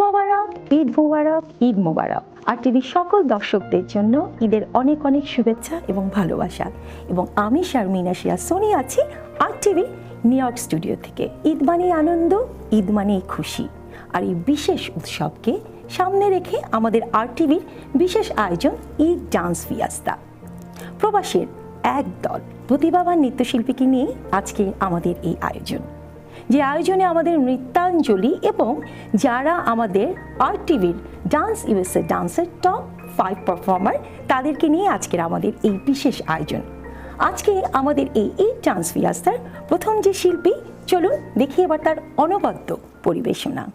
মোবারক, ঈদ মোবারক, ঈদ মোবারক। আর টিভির সকল দর্শকদের জন্য ঈদের অনেক অনেক শুভেচ্ছা এবং ভালোবাসা। এবং আমি শারমিনা শিয়া সোনি আছি আর টিভি নিউ ইয়র্ক স্টুডিও থেকে। ঈদ মানেই আনন্দ, ঈদ মানেই খুশি। আর এই বিশেষ উৎসবকে সামনে রেখে আমাদের আর টিভির বিশেষ আয়োজন ঈদ ডান্স ফিয়াস্তা। প্রবাসের এক দল প্রতিভাবান নৃত্যশিল্পীকে নিয়ে আজকে আমাদের এই আয়োজন, যে আয়োজনে আমাদের নৃত্যাঞ্জলি এবং যারা আমাদের আর টিভির ডান্স ইউএসএ ডান্সের টপ 5 পারফর্মার, তাদেরকে নিয়ে আজকের আমাদের এই বিশেষ আয়োজন। আজকে আমাদের এই ঈদ ডান্স ফিয়াস্তার প্রথম যে শিল্পী, চলুন দেখি এবার তার অনবদ্য পরিবেশনা।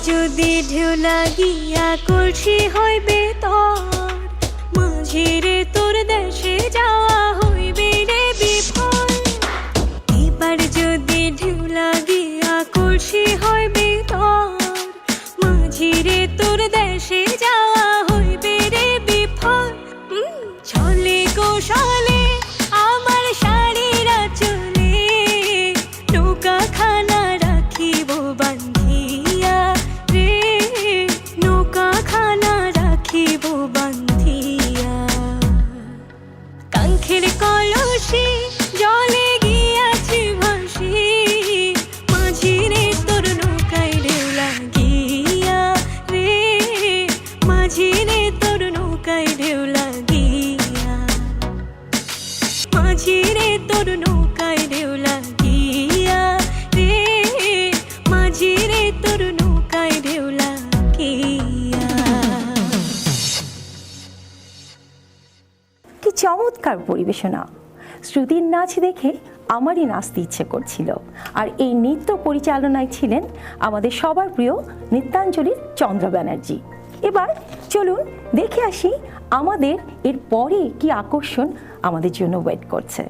যদি ঢেউ লাগিয়া কলসি হইবে তোর, মাঝিরে তোর দেশে যাওয়া হইবে রে বিফল। এবার যদি ঢেউ লাগিয়া কলসি হইবে তোর, মাঝিরে তোর দেশে যাওয়া হইবে রে বিফল। ছলে কৌশলে আমার শাড়িরা চলে, নৌকা খানা রাখিব বান্ধিয়া রে, নৌকা খানা রাখিব বান্ধিয়া। কাঙ্ক্ষের কলসি জলে গিয়াছি ভাসি, মাঝিরে তোর নৌকায় ঢেউ লাগিয়া রে, মাঝিরে তোর নৌকায় ঢেউ লাগিয়া, মাঝিরে তোর নৌকায় ঢেউ লাগিয়া রে, মাঝিরে তোর নৌকায় ঢেউ লাগিয়া। কি চমৎকার পরিবেশনা! শ্রুতির নাচ দেখে আমারই নাচতে ইচ্ছে করছিল। আর এই নৃত্য পরিচালনায় ছিলেন আমাদের সবার প্রিয় নৃত্যাঞ্জলির চন্দ্র ব্যানার্জি। এবার চলুন দেখে আসি আমাদের এর পরে কি আকর্ষণ আমাদের জন্য ওয়েট করছে।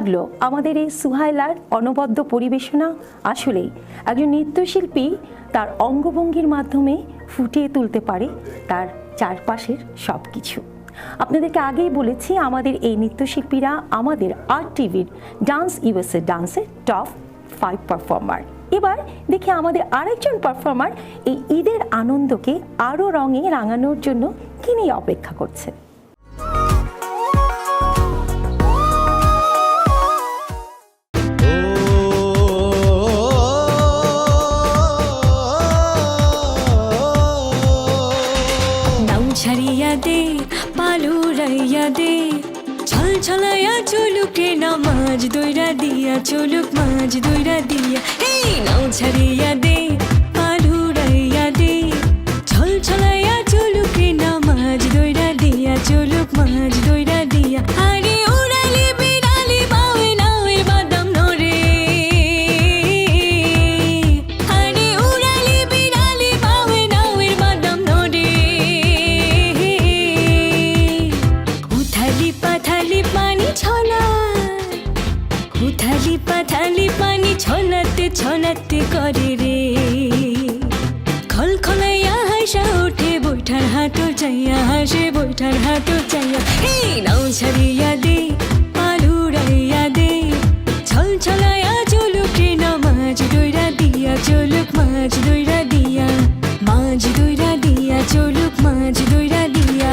লাগলো আমাদের এই সুহাইলার অনবদ্য পরিবেশনা? আসলেই একজন নৃত্যশিল্পী তার অঙ্গভঙ্গির মাধ্যমে ফুটিয়ে তুলতে পারে তার চারপাশের সব কিছু। আপনাদেরকে আগেই বলেছি আমাদের এই নৃত্যশিল্পীরা আমাদের RTV ডান্স ইউএসএ ডান্সের টপ 5 পারফর্মার। এবার দেখি আমাদের আরেকজন পারফর্মার এই ঈদের আনন্দকে আরও রঙে রাঙানোর জন্য কি নিয়ে অপেক্ষা করছে। ছাড়িয়া দে পালুরাইয়া দে ছল ছলাইয়া চলুকে না মাঝ দইরা দিয়া চলুক মাঝ দইরা দিয়া এই নাও ছাড়িয়া দে পালুরাইয়া দে ছল ছলাইয়া চলুকে না মাঝ দইরা দিয়া চলুক মাঝ দইরা দিয়া আরে উড়ালি বিড়ালি বাউে নাওয়ে বাদাম নরে আরে উড়ালি বিড়ালি বাউে নাওয়ের বাদাম নরে উথালি পাথালি পানি ছলা উথালি পাথালি পানি ছলাতে ছলাতে করে রে খলখলাইয়া হাসা ওঠে বৈঠার হাঁটো চাইয়া হাসে বৈঠার হাঁটো চাইয়া এই নাও ছাড়িয়া দে পালুরাইয়া দে ছল ছলাইয়া চলুকে না মাঝ দইরা দিয়া চলুক মাঝ দইরা দিয়া মাঝ দইরা দিয়া চলুক মাঝ দইরা দিয়া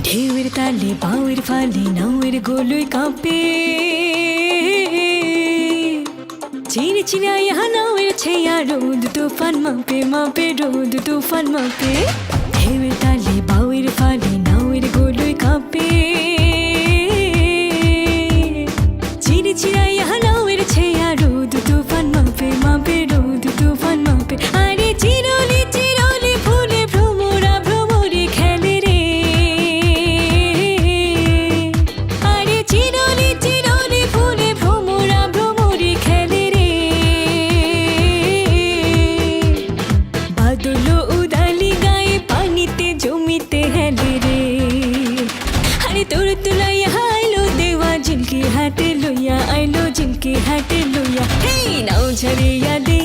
ঢেউয়ের তালে বাউয়ের ফালে নাউয়ের গোলই কাঁপে চিনি চিনাইয়া নাউয়ের ছেয়া রোদ তুফান মাপে মাপে রোদ তুফান মাপে ঢেউয়ের তালে বাউয়ের ফালে নাউয়ের গোলই কাঁপে চিনি চিনাইয়া নাউয়ের ছেয়া রোদ তুফান মাপে মাপে রোদ তুফান মাপে আরে চিরলি চিরলি ফুলে ভ্রমরা ভ্রমরে খেলে রে আরে চিরলি চিরলি ফুলে ভ্রমরা ভ্রমরে খেলে রে বাদল উদালি গায়ে পানিতে জমিতে হেলে রে আরে তোর তুলাইয়া আইলো দেওয়া ঝিলকি হাতে লইয়া আইলো ঝিলকি হাতে লইয়া হেই নাও ছাড়িয়া দে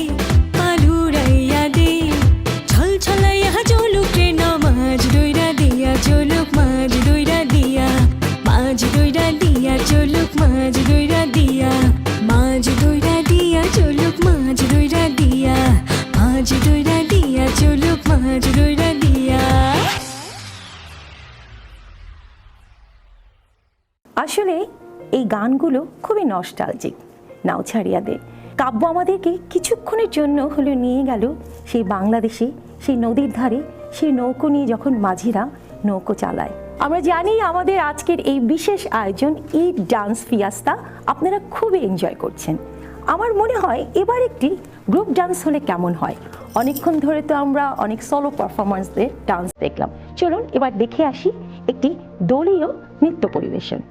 পালুরাইয়া দে ছল ছলাইয়া চলুকে না মাঝ দইরা দিয়া চলুক মাঝ দইরা দিয়া মাঝ দইরা দিয়া চলুক মাঝ দইরা দিয়া মাঝ দইরা দিয়া চলুক মাঝ দইরা দিয়া মাঝ দইরা দিয়া চলুক মাঝ দইরা দিয়া আসলে এই গানগুলো খুবই নস্টালজিক। নাও ছাড়িয়া দে কাব্য আমাদেরকে কিছুক্ষণের জন্য হলেও নিয়ে গেল সেই বাংলাদেশে, সেই নদীর ধারে, সেই নৌকো নিয়ে যখন মাঝিরা নৌকো চালায়। আমরা জানি আমাদের আজকের এই বিশেষ আয়োজন ঈদ ডান্স ফিয়াস্তা আপনারা খুবই এনজয় করছেন। আমার মনে হয় এবার একটি গ্রুপ ডান্স হলে কেমন হয়। অনেকক্ষণ ধরে তো আমরা অনেক সোলো পারফরমেন্সদের ডান্স দেখলাম, চলুন এবার দেখে আসি একটি দলীয় নৃত্য পরিবেশন।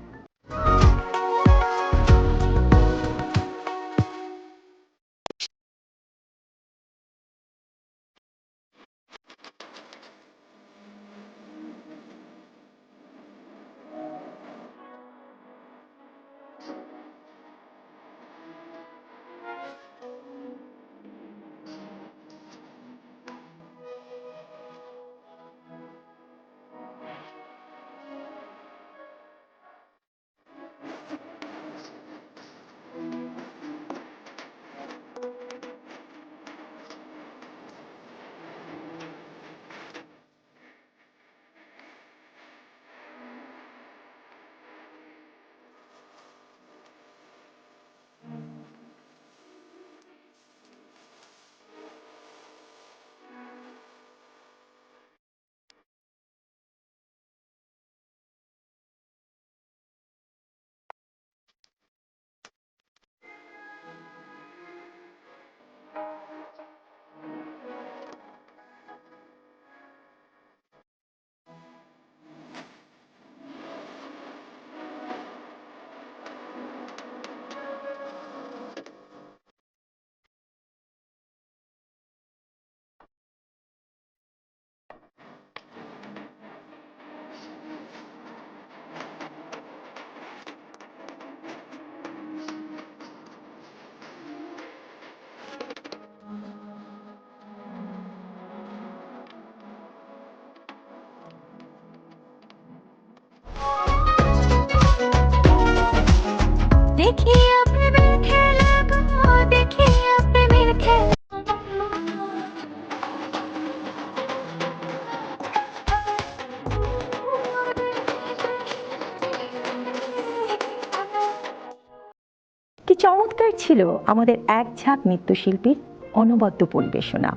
চমৎকার ছিল আমাদের এক ঝাঁক নৃত্যশিল্পীর অনবদ্য পরিবেশনা।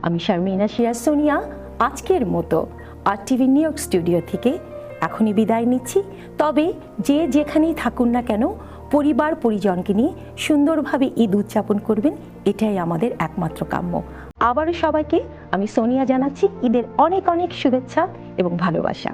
আমি শারমিনা সিরাজ সোনিয়া আজকের মতো RTV নিউ ইয়র্ক স্টুডিও থেকে এখনই বিদায় নিচ্ছি। তবে যে যেখানেই থাকুন না কেন, পরিবার পরিজনকে নিয়ে সুন্দরভাবে ঈদ উদযাপন করবেন, এটাই আমাদের একমাত্র কাম্য। আবারও সবাইকে আমি সোনিয়া জানাচ্ছি ঈদের অনেক অনেক শুভেচ্ছা এবং ভালোবাসা।